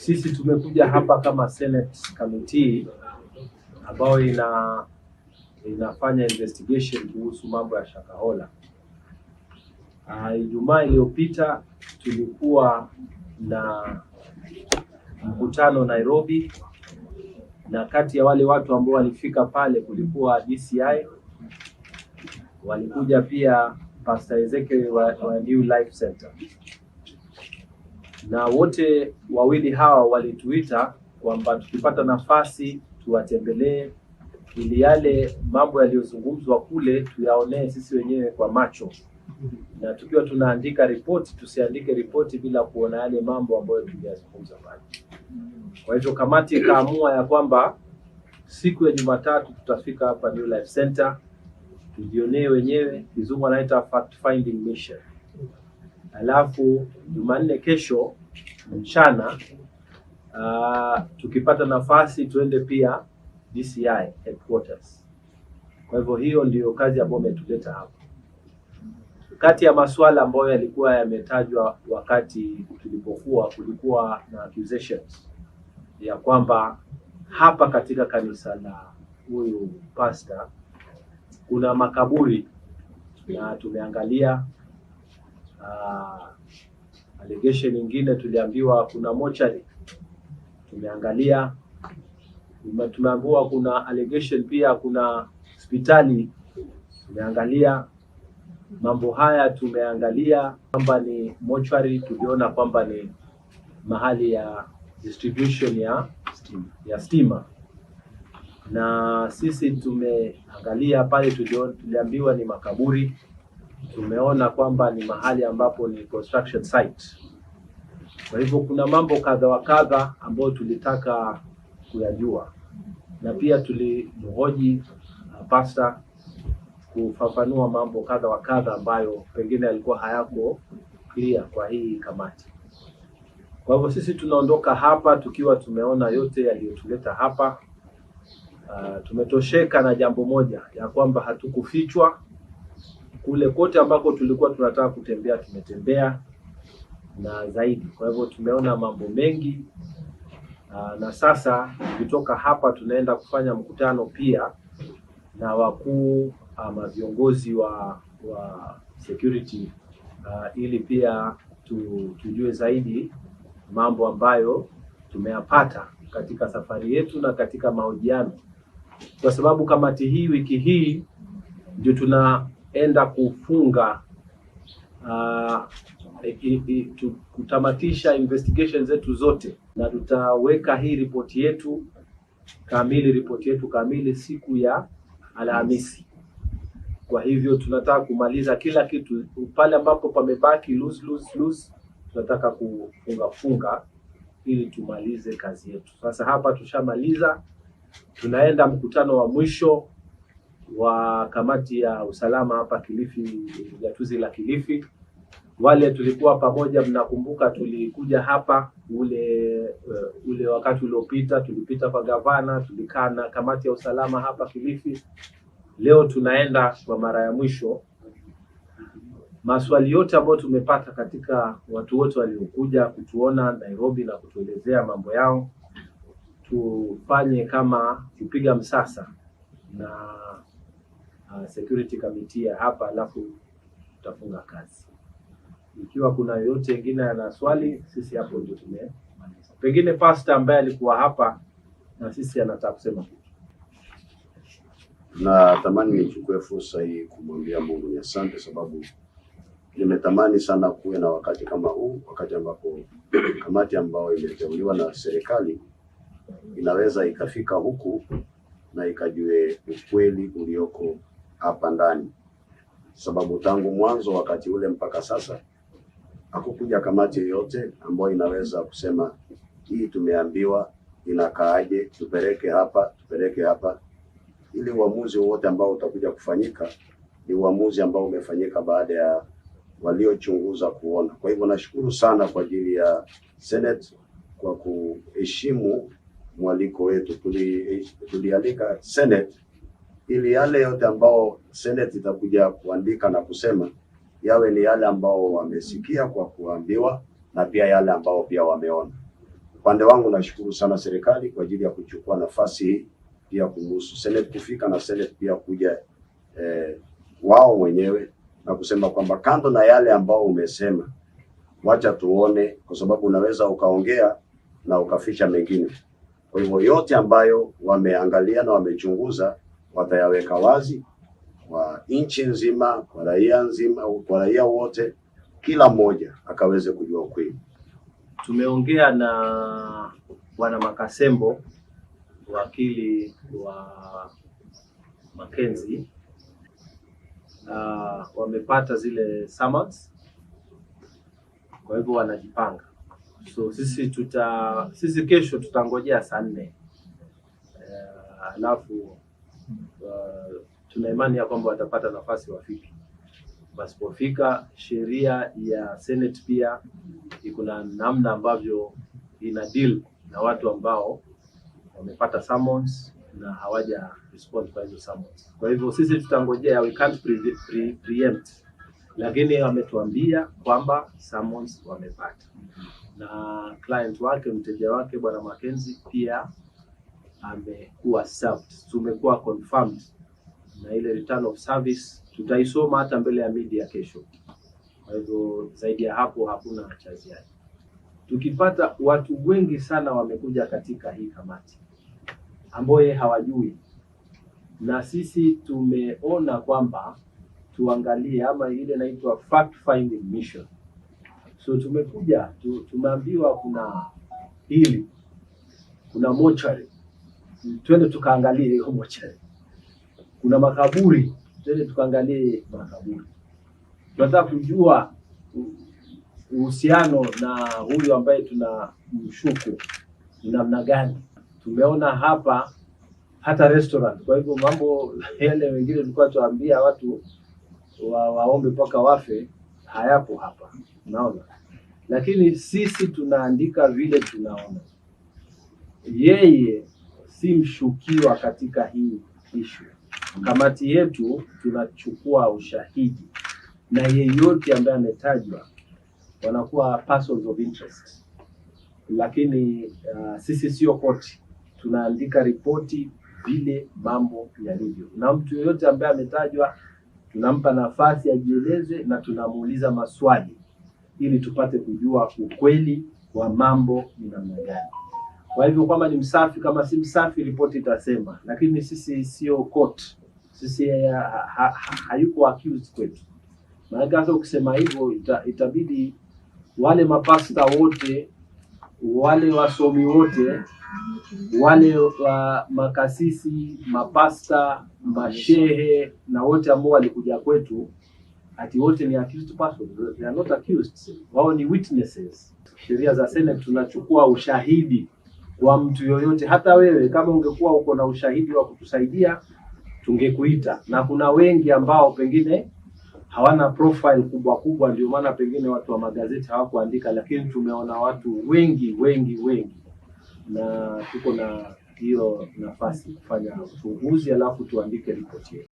Sisi tumekuja hapa kama Senate Committee ambayo inafanya investigation kuhusu mambo ya Shakahola. Ijumaa iliyopita tulikuwa na mkutano Nairobi, na kati ya wale watu ambao walifika pale kulikuwa DCI, walikuja pia Pastor Ezekiel wa New Life Center, na wote wawili hawa walituita kwamba tukipata nafasi tuwatembelee ili yale mambo yaliyozungumzwa kule tuyaonee sisi wenyewe kwa macho, na tukiwa tunaandika ripoti tusiandike ripoti bila kuona yale mambo ambayo tuliyazungumza pale. Kwa hivyo kamati ikaamua ya kwamba siku ya Jumatatu tutafika hapa New Life Center tujionee wenyewe, kizungu anaita fact finding mission. Alafu Jumanne kesho mchana tukipata nafasi tuende pia DCI headquarters. Kwa hivyo hiyo ndiyo kazi ambayo imetuleta hapa. Kati ya masuala ambayo yalikuwa yametajwa wakati kulikuwa na accusations ya kwamba hapa katika kanisa la huyu pastor kuna makaburi, na tumeangalia allegation nyingine tuliambiwa kuna mortuary, tumeangalia. Tumeambiwa kuna allegation pia kuna hospitali, tumeangalia. Mambo haya tumeangalia kwamba ni mortuary, tuliona kwamba ni mahali ya distribution ya stima, na sisi tumeangalia pale tuliambiwa ni makaburi, tumeona kwamba ni mahali ambapo ni construction site. Kwa hivyo kuna mambo kadha wa kadha ambayo tulitaka kuyajua, na pia tulimhoji pastor kufafanua mambo kadha wa kadha ambayo pengine alikuwa hayako clear kwa hii kamati. Kwa hivyo sisi tunaondoka hapa tukiwa tumeona yote yaliyotuleta hapa. Tumetosheka na jambo moja, ya kwamba hatukufichwa. Kule kote ambako tulikuwa tunataka kutembea tumetembea na zaidi. Kwa hivyo tumeona mambo mengi, na sasa tukitoka hapa tunaenda kufanya mkutano pia na wakuu ama viongozi wa security ili pia tujue zaidi mambo ambayo tumeyapata katika safari yetu na katika mahojiano, kwa sababu kamati hii wiki hii ndio tunaenda kufunga kutamatisha investigation zetu zote, na tutaweka hii ripoti yetu kamili siku ya Alhamisi. Kwa hivyo tunataka kumaliza kila kitu, pale ambapo pamebaki loose tunataka kufunga ili tumalize kazi yetu. Sasa hapa tushamaliza, tunaenda mkutano wa mwisho wa kamati ya usalama hapa Kilifi, gatuzi la Kilifi. Wale tulikuwa pamoja, mnakumbuka tulikuja hapa ule wakati uliopita, tulipita kwa gavana, tulikaa na kamati ya usalama hapa Kilifi. Leo tunaenda kwa mara ya mwisho. Maswali yote ambayo tumepata katika watu wote waliokuja kutuona Nairobi na kutuelezea mambo yao, tufanye kama kupiga msasa na security committee ya hapa, alafu tutafunga kazi. Ikiwa kuna yoyote wengine ana swali, sisi hapo ndio tumemaliza. Pengine pastor ambaye alikuwa hapa na sisi anataka kusema kitu. Na tamani nichukue fursa hii kumwambia Mungu ni asante, sababu nimetamani sana kuwe na wakati kama huu, wakati ambapo kamati ambayo imeteuliwa na serikali inaweza ikafika huku na ikajue ukweli ulioko hapa ndani, sababu tangu mwanzo wakati ule mpaka sasa hakukuja kamati yoyote ambayo inaweza kusema hii tumeambiwa inakaaje, tupeleke hapa. Ili uamuzi wote ambao utakuja kufanyika ni uamuzi ambao umefanyika baada ya waliochunguza kuona. Kwa hivyo nashukuru sana kwa ajili ya Senate kwa kuheshimu mwaliko wetu. Tulialika Senate ili yale yote ambao Senate itakuja kuandika na kusema yawe ni yale ambao wamesikia kwa kuambiwa, na pia yale ambao pia wameona. Upande wangu nashukuru sana serikali kwa ajili ya kuchukua nafasi hii, pia kumhusu Senate kufika na Senate pia kuja wao wenyewe na kusema kwamba kando na yale ambao umesema, wacha tuone, kwa sababu unaweza ukaongea na ukaficha mengine. Kwa hivyo yote ambayo wameangalia na wamechunguza watayaweka wazi kwa nchi nzima, kwa raia nzima, kwa raia wote, kila mmoja akaweze kujua ukweli. Tumeongea na Bwana Makasembo, wakili wa Mackenzie. Wamepata zile summons, kwa hivyo wanajipanga. So sisi kesho tutangojea saa 4. Alafu tuna imani ya kwamba watapata nafasi wafiki. Basipofika, sheria ya Senate pia iko na namna ambavyo ina deal na watu ambao wamepata summons na hawaja respond kwa hizo summons. Kwa hivyo sisi tutangojea, we can't preempt, lakini wametuambia kwamba summons wamepata, na client wake, mteja wake Bwana Mackenzie pia amekuwa served. Tumekuwa confirmed na ile return of service tutaisoma hata mbele ya media kesho. Kwa hivyo zaidi ya hapo hakuna cha ziada. Tukipata watu wengi sana wamekuja katika hii kamati ambao hawajui, na sisi tumeona kwamba tuangalie, ama ile inaitwa fact finding mission. So tumekuja tumeambiwa kuna mochari, twende tukaangalie hiyo mochari. Kuna makaburi, twende tukaangalie makaburi. Tunataka kujua uhusiano na huyu ambaye tunamshuku ni namna gani. Tumeona hapa hata restaurant. Kwa hivyo mambo yale wengine tulikuwa tuambia watu waombe mpaka wafe hayapo hapa, unaona. Lakini sisi tunaandika vile tunaona. Yeye si mshukiwa katika hii issue. Kamati yetu tunachukua ushahidi, na yeyote ambaye ametajwa wanakuwa persons of interest. Lakini sisi sio koti, tunaandika ripoti vile mambo yalivyo, na mtu yeyote ambaye ametajwa tunampa nafasi ajieleze na tunamuuliza maswali ili tupate kujua ukweli wa mambo ni namna gani. Kwa hivyo kama ni msafi, kama si msafi, ripoti itasema, lakini sisi sio court. Sisi hayuko accused kwetu. Maana hata ukisema hivyo itabidi wale mapasta wote, wale wasomi wote, wale wa makasisi, mapasta, mashehe na wote ambao walikuja kwetu, ati wote ni accused persons. They are not accused. Wao ni witnesses. Sheria za Senate tunachukua ushahidi kwa mtu yoyote. Hata wewe kama ungekuwa uko na ushahidi wa kutusaidia, tungekuita. Na kuna wengi ambao pengine hawana profile kubwa, ndio maana pengine watu wa magazeti hawakuandika, lakini tumeona watu wengi, na tuko na hiyo nafasi kufanya uchunguzi alafu tuandike ripoti.